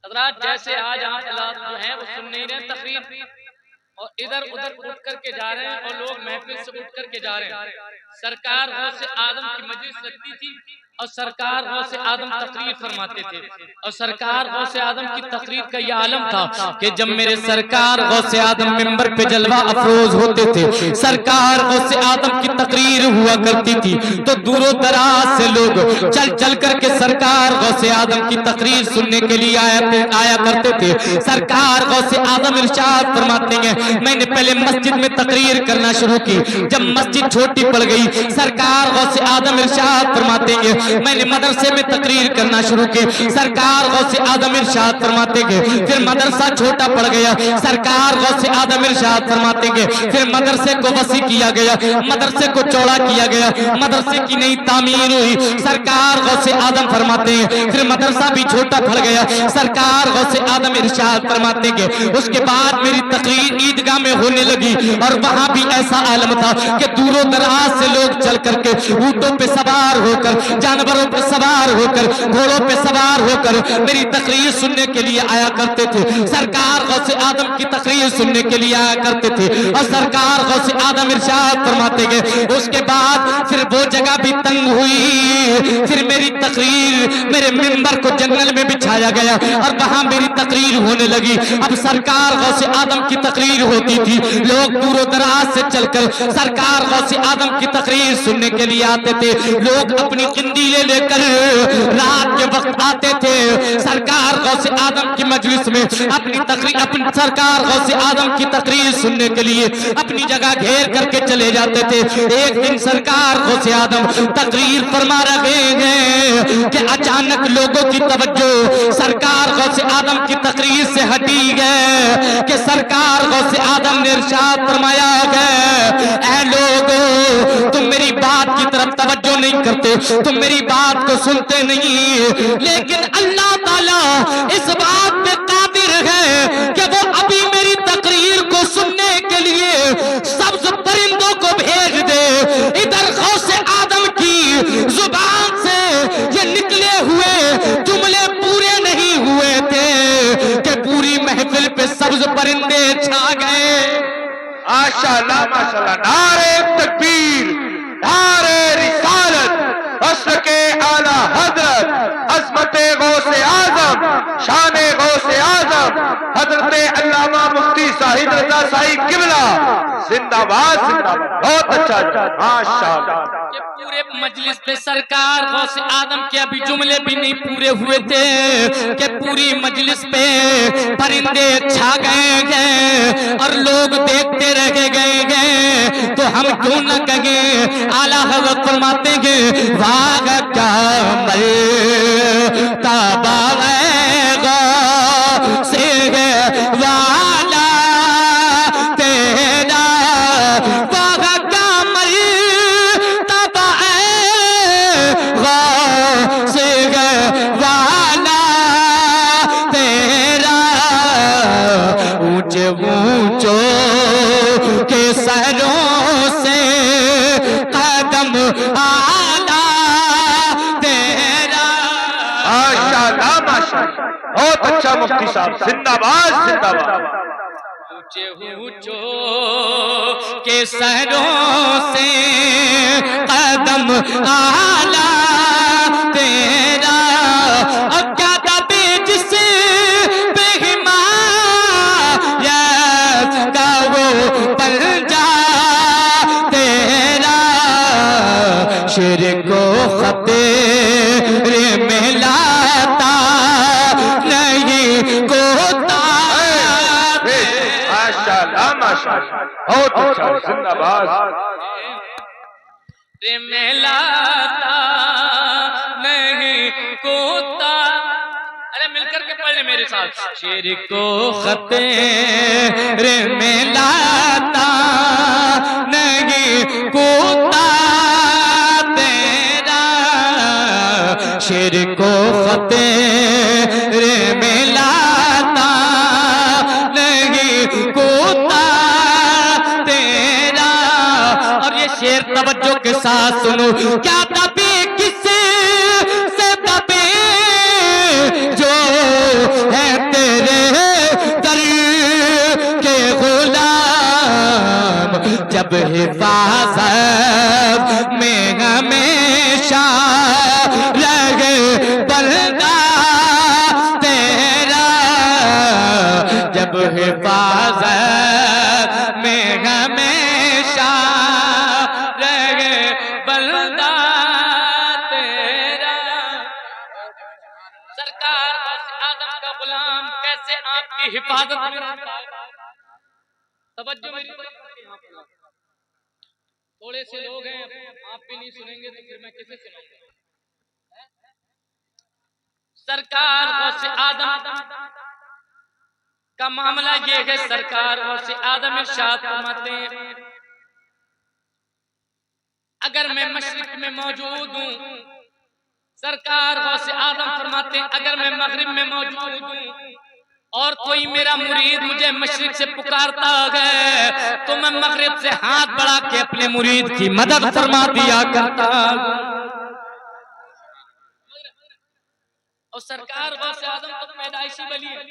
حضرات جیسے آج آپ جو ہیں وہ سن نہیں رہے تقریر اور ادھر ادھر اٹھ کر کے جا رہے ہیں اور لوگ محفل سے اٹھ کر کے جا رہے ہیں. سرکار غوث آدم کی مجلس لگتی تھی اور سرکار غوث آدم تقریر فرماتے تھے اور سرکار غوث آدم کی تقریر کا یہ عالم تھا کہ جب میرے سرکار غوث آدم منبر پہ جلوہ افروز ہوتے تھے، سرکار غوث آدم کی تقریر ہوا کرتی تھی تو دور و دراز سے لوگ چل چل کر کے سرکار غوث آدم کی تقریر سننے کے لیے آیا کرتے تھے. سرکار غوث آدم ارشاد فرماتے ہیں میں نے پہلے مسجد میں تقریر کرنا شروع کی، جب مسجد چھوٹی پڑ گئی سرکار غوث آدم ارشاد فرماتے ہیں میں نے مدرسے میں تقریر کرنا شروع کی. سرکار غوث آدم ارشاد فرماتے ہیں پھر مدرسہ چھوٹا پڑ گیا. سرکار غوث آدم ارشاد فرماتے ہیں پھر مدرسے کو وسیع کیا گیا، مدرسے کو چوڑا کیا گیا، مدرسے کی نئی تعمیر ہوئی. سرکار غوث آدم فرماتے ہیں پھر مدرسہ بھی چھوٹا پڑ گیا. سرکار غوث آدم ارشاد فرماتے ہیں اس کے بعد میری تقریر عیدگاہ میں ہونے لگی اور وہاں بھی ایسا عالم تھا کہ دور و دراز سے لوگ چل کر کے اونٹوں پہ سوار ہو کر، جانوروں پہ سوار ہو کر، گھوڑوں پہ سوار ہو کر میری تقریر سننے کے لیے آیا کرتے تھے. سرکار غوث آدم کی تقریر سننے کے لیے آیا کرتے تھے اور سرکار غوث آدم ارشاد فرماتے ہیں اس کے بعد پھر وہ جگہ بھی تنگ ہوئی، پھر میری تقریر میرے منبر کو جنگل میں بچھایا گیا اور وہاں میری تقریر ہونے لگی. اب سرکار غوث آدم کی تقریر ہوتی تھی، لوگ دور و دراز سے چل کر سرکار غوث آدم کی تقریر سننے کے لیے آتے تھے. لوگ اپنی قندیلیں لے کر رات کے وقت آتے تھے سرکار غوث آدم کی مجلس میں اپنی سرکار غوث آدم کی تقریر سننے کے لیے اپنی جگہ گھیر کر کے چلے جاتے تھے. ایک دن سرکار غوث آدم تقریر فرما رہے ہیں کہ اچانک لوگوں کی توجہ سرکار غوث آدم کی تقریر سے ہٹی گئے کہ سرکار غوث آدم نے ارشاد فرمایا ہے اے لوگو تم میری بات کی طرف توجہ نہیں کرتے، تم میری بات کو سنتے نہیں، لیکن اللہ تعالیٰ اس بات پہ قادر ہے کہ وہ ابھی میری تقریر کو سننے کے لیے سبز پرندوں کو بھیج دے. ادھر غوث آدم کی زبان سے یہ نکلے ہوئے جملے پورے نہیں ہوئے تھے کہ پوری محفل پہ سبز پرندے چھا گئے. ماشاءاللہ ماشاءاللہ، نعرہ تکبیر، نعرہ رسالت، عصر کے اعلیٰ حضرت عظمت غوث آدم، شان غوث آدم حضرت علامہ مفتی صاحب رضا صاحب قبلہ زندہ باد زندہ باد. بہت اچھا ماشاءاللہ. کہ پورے مجلس پہ سرکار غوث آدم کے ابھی جملے بھی نہیں پورے ہوئے تھے کہ پوری مجلس پہ پرندے چھا گئے اور لوگ دیکھتے رہ گئے. تو ہم کیوں نہ کہیں اعلیٰ حضرت فرماتے ہیں واہ کیا مرتبہ غوث والا تیرا، واہ کیا مرتبہ غوث والا تیرا، اونچے اونچوں کے سروں سے قدم آلہ تیرا. ماشاءاللہ ماشاءاللہ، بہت اچھا مفتی صاحب زندہ باد زندہ باد. اونچے اونچوں کے سروں سے قدم آلہ تیرا، اب کیا دبے جس پہ حمایت کا وہ پنجا تیرا، شرک و خطر میں لاتا نہیں کوتا. ماشاءاللہ ماشاءاللہ، بہت اچھا زندہ باد. میں لاتا نہیں کوتا. ارے مل کر کے پڑھ لیں میرے ساتھ. شرک و خطر میں لاتا نہیں کوتا تیرا، شرک و خطر میں لاتا نہیں کوتا تیرا. اور یہ شعر توجہ کے ساتھ سنو. کیا دبے کس سے دبے جو ہے جب حفاظت میں ہمیشہ رہے بندہ تیرا، جب حفاظت میں ہمیشہ رہے بندہ تیرا۔ سرکار غوث آدم کا غلام کیسے آپ کی حفاظت میں رہتا ہے؟ توجہ میری طرف یہاں پر تھوڑے سے لوگ ہیں، آپ بھی نہیں سنیں گے تو پھر میں کسے سناؤں گا؟ سرکار غوث آدم کا معاملہ یہ ہے، سرکار غوث آدم ارشاد فرماتے ہیں اگر میں مشرق میں موجود ہوں، سرکار غوث آدم فرماتے ہیں اگر میں مغرب میں موجود ہوں اور کوئی میرا مرید مجھے مشرق سے پکارتا ہے تو میں مغرب سے ہاتھ بڑھا کے اپنے مرید کی مدد فرما دیا کرتا ہوں۔ اور سرکار غوث آدم تو پیدائشی ولی ہے،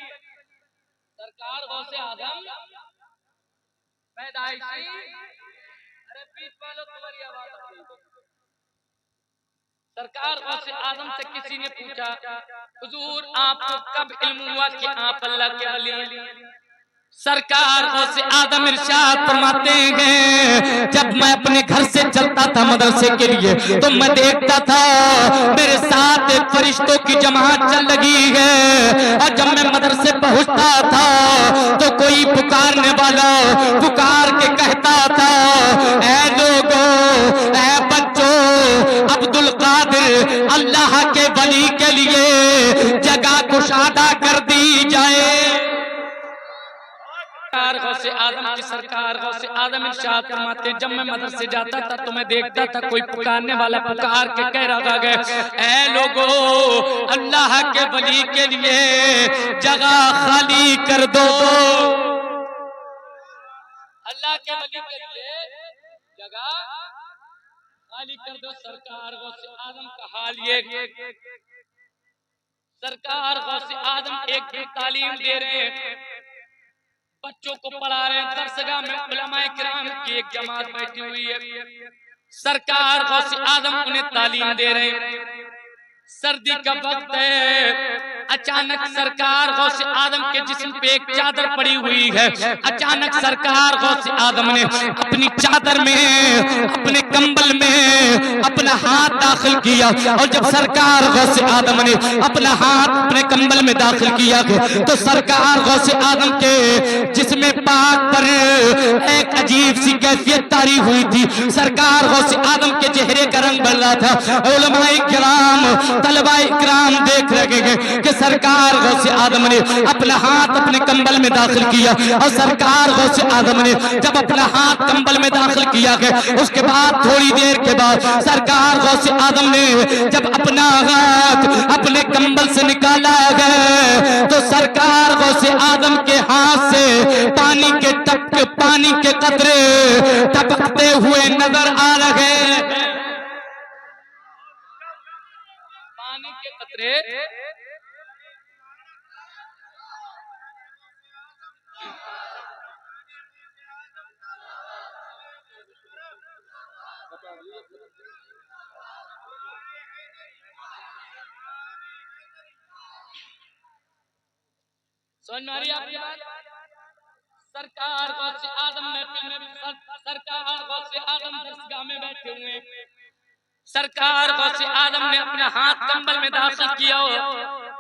سرکار غوث آدم پیدائشی، ارے بیچ والوں تمہاری آواز آ رہی ہے۔ سرکار غوث آدم سے کسی نے پوچھا حضور آپ کو کب علم ہوا کہ آپ اللہ کے ولی ہیں؟ سرکار غوث آدم ارشاد فرماتے ہیں جب میں اپنے گھر سے چلتا تھا مدرسے کے لیے تو میں دیکھتا تھا میرے ساتھ فرشتوں کی جماعت چل رہی ہے، اور جب میں مدرسے پہنچتا تھا تو کوئی پکارنے والا پکار کے کہتا تھا اے لوگوں، اے بچوں، عبد القادر اللہ کے ولی کے لیے جگہ کشادہ کر دی جائے۔ غوث آدم کی سرکار غوث آدم ارشاد فرماتے جب میں مدرسے جاتا تھا تو میں دیکھتا تھا کوئی پکارنے والا پکار کے کہہ رہا ہے اے لوگو اللہ کے ولی کے لیے جگہ خالی کر دو، اللہ کے ولی کے لیے جگہ خالی کر دو۔ سرکار غوث آدم کا حال یہ، سرکار غوث آدم ایک تعلیم دے رہے ہیں، بچوں کو پڑھا رہے ہیں، درسگاہ میں علماء کرام کی ایک جماعت بیٹھی ہوئی ہے، سرکار غوث آدم انہیں تعلیم دے رہے ہیں، سردی کا وقت ہے، اچانک سرکار غوث آدم کے جسم پہ ایک چادر پڑی ہوئی ہے، اچانک سرکار غوث آدم نے اپنی چادر میں اپنے کمبل میں اپنا ہاتھ داخل کیا، اور جب سرکار غوث آدم نے اپنا ہاتھ اپنے کمبل میں داخل کیا تو سرکار غوث آدم کے جسم پاک پر ایک عجیب سی کیفیت طاری ہوئی تھی، سرکار غوث آدم کے چہرے کا رنگ بدل رہا تھا۔ علماء کرام طلباء کرام دیکھ رہے ہیں کہ سرکار غوث آدم نے اپنا ہاتھ اپنے کمبل میں داخل کیا، اور سرکار غوث آدم نے جب اپنا ہاتھ کمبل میں داخل کیا ہے اس کے بعد تھوڑی دیر کے بعد سرکار غوث آدم نے جب اپنا ہاتھ اپنے کمبل سے نکالا ہے تو سرکار غوث آدم کے ہاتھ سے پانی کے قطرے ٹپکتے ہوئے نظر آ رہے ہیں، پانی کے قطرے سمجھ میں آ رہی ہے آپ کی بات؟ سرکار غوث آدم محفل میں، سرکار غوث آدم درسگاہ میں بیٹھے ہوئے ہیں، سرکار غوث آدم نے اپنا ہاتھ کمبل میں داخل کیا ہو،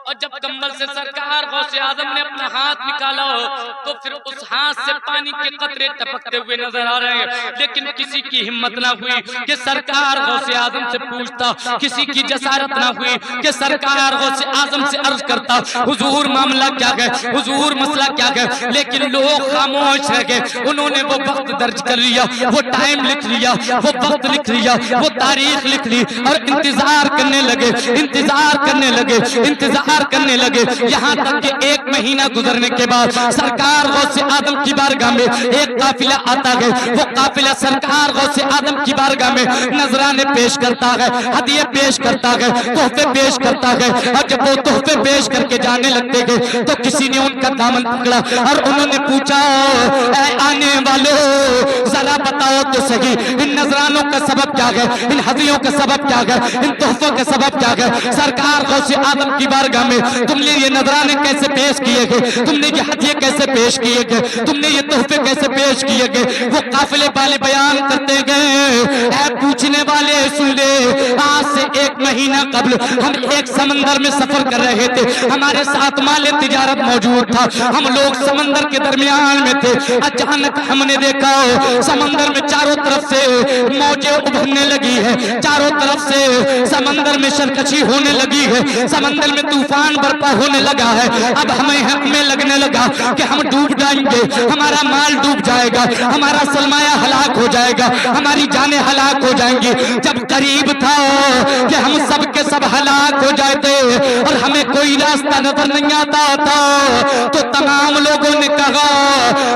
اور جب کمبل سے سرکار غوث آدم نے اپنا ہاتھ نکالا ہو تو پھر اس ہاتھ سے پانی کے قطرے ٹپکتے ہوئے نظر آ رہے ہیں، لیکن کسی کی ہمت نہ ہوئی کہ سرکار غوث آدم سے پوچھتا، کسی کی جسارت نہ ہوئی کہ سرکار غوث آدم سے عرض کرتا حضور معاملہ کیا ہے، حضور مسئلہ کیا ہے، لیکن لوگ خاموش رہ گئے، انہوں نے وہ وقت درج کر لیا، وہ ٹائم لکھ لیا، وہ وقت لکھ لیا، وہ تاریخ لکھ لی، اور انتظار کرنے لگے، انتظار افتخار کرنے لگے، یہاں تک کہ ایک مہینہ گزرنے کے بعد سرکار غوث آدم کی بارگاہ میں ایک قافلہ آتا ہے، وہ قافلہ سرکار غوث آدم کی بارگاہ میں نذرانے پیش کرتا ہے، ہدیے پیش کرتا ہے، تحفے پیش کرتا ہے، اور جب وہ تحفے پیش کر کے جانے لگتے گئے تو کسی نے ان کا دامن پکڑا اور انہوں نے پوچھا، اے آنے والوں ذرا بتاؤ تو صحیح، ان نذرانوں کا سبب کیا ہے، ان ہدیوں کا سبب کیا ہے، ان تحفوں کا سبب کیا ہے؟ سرکار غوث آدم کی بارگاہ میں تم نے یہ نذرانے کیسے پیش کیے گئے، تم نے یہ ہدیے کیسے پیش کیے گئے، تم نے یہ تحفے کیسے پیش کیے گئے؟ وہ قافلے والے بیان کرتے گئے، اے پوچھنے والے سن لے، آج سے ایک مہینہ قبل ہم ایک سمندر میں سفر کر رہے تھے، ہمارے ساتھ مال تجارت موجود تھا، ہم لوگ سمندر کے درمیان میں تھے، اچانک ہم نے دیکھا سمندر میں چاروں طرف سے موجیں ابھرنے لگی ہے، چاروں طرف سے سمندر میں سرکشی ہونے لگی ہے، سمندر میں طوفان برپا ہونے لگا ہے، اب ہمیں لگنے لگا کہ ہم ڈوب جائیں گے، ہمارا مال ڈوب جائے گا، ہمارا سرمایہ ہلاک ہو جائے گا، ہماری جانیں ہلاک ہو جائیں گی۔ جب قریب تھا کہ ہم سب کے سب ہلاک ہو جاتے اور ہمیں کوئی راستہ نظر نہیں آتا تھا تو تمام لوگوں نے کہا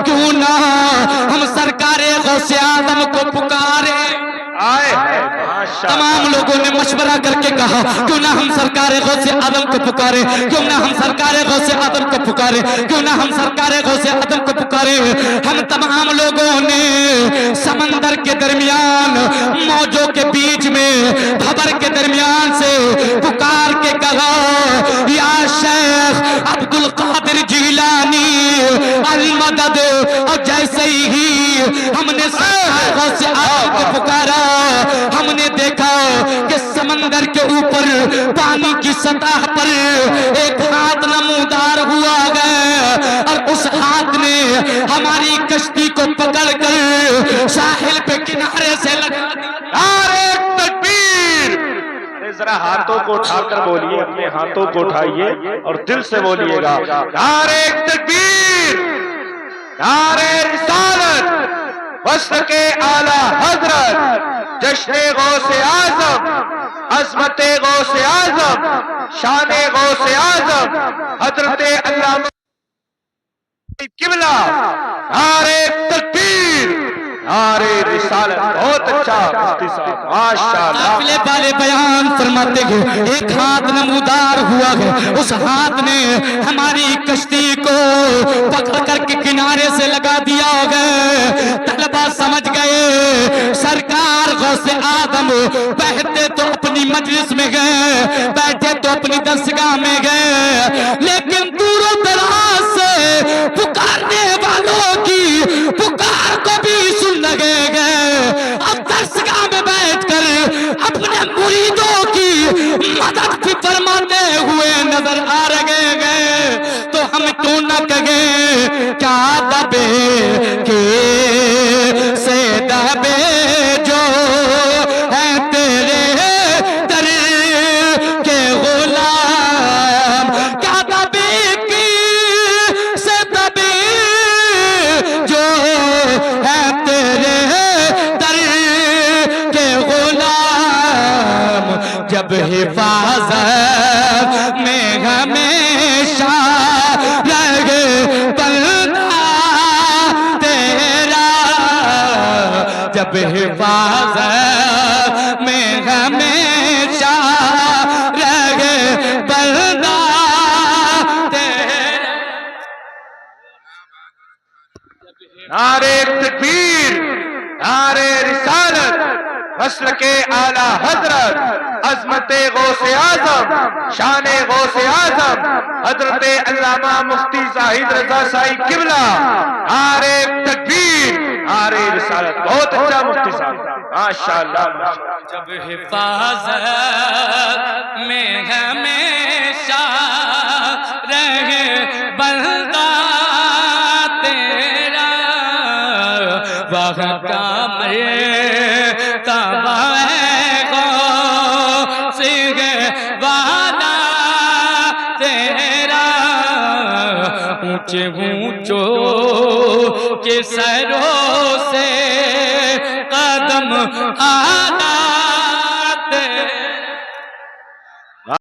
کیوں نہ ہم سرکار غوث آدم کو پکارے۔ تمام لوگوں نے مشورہ کر کے کہا کیوں نہ ہم سرکار غوث آدم کو پکارے، کیوں نہ ہم سرکار غوث آدم کو پکارے، کیوں نہ ہم سرکار غوث آدم کو پکارے۔ ہم تمام لوگوں نے سمندر کے درمیان موجوں کے بیچ میں بھبر کے درمیان سے پکار کے کہا، یا شیخ عبد القادر جیلانی المدد۔ اور جیسے ہی ہم نے سرکار غوث آدم کو پکارا، ہم نے دیکھا کہ سمندر کے اوپر پانی کی سطح پر ایک ہاتھ نمودار ہوا گیا اور اس ہاتھ نے ہماری کشتی کو پکڑ کر ساحل پہ کنارے سے لگا دیا۔ نعرہ تکبیر! ذرا ہاتھوں کو اٹھا کر بولیے، اپنے ہاتھوں کو اٹھائیے اور دل سے بولیے گا، نعرہ تکبیر! نعرہ رسالت! وصل کے اعلیٰ حضرت جشن غوث اعظم، عظمت غوث اعظم، شان غوث اعظم حضرت علامہ قبلہ، نعرہ تکبیر، نعرہ رسالت۔ بہت اچھا مفتی صاحب، ماشاءاللہ۔ قافلے والے بیان فرماتے گئے ایک ہاتھ نمودار ہوا ہے، اس ہاتھ نے ہماری کشتی کو پکڑ کر کے کنارے سے لگا دیا گیا۔ طلبہ سمجھ گئے سرکار غوث آدم بیٹھتے تو اپنی مجلس میں گئے، بیٹھے تو اپنی درسگاہ میں گئے، لیکن دور و دراز سے پکارنے والوں کی پکار کو بھی سن لگے گئے، اب درسگاہ میں بیٹھ کر اپنے مریدوں کی مدد بھی فرماتے ہوئے نظر آ رہے گئے۔ تو ہم کیوں نہ کہیں کیا دبے کے سے دبے جو ہے تیرے در کے غلام، کیا دبے کی سے دبے جو ہے تیرے در کے غلام، جب حفاظت میں ہمیشہ رہے بندہ تیرا، جب حفاظت میں ہمیشہ رہے بندہ تیرا۔ نعرہ تکبیر، نعرہ رسالت، وصل کے اعلیٰ حضرت عظمت غوث اعظم، شان غوث اعظم حضرت علامہ مفتی زاہد رضا سائی قبلہ، نعرہ تکبیر، نعرہ رسالت۔ بہت اچھا مفتی صاحب، ماشاءاللہ۔ جب حفاظت میں ہمیشہ رہے بندہ تیرا، وہاں کا مرتبہ غوث والا تیرا، اونچے اونچوں کے سروں سے قدم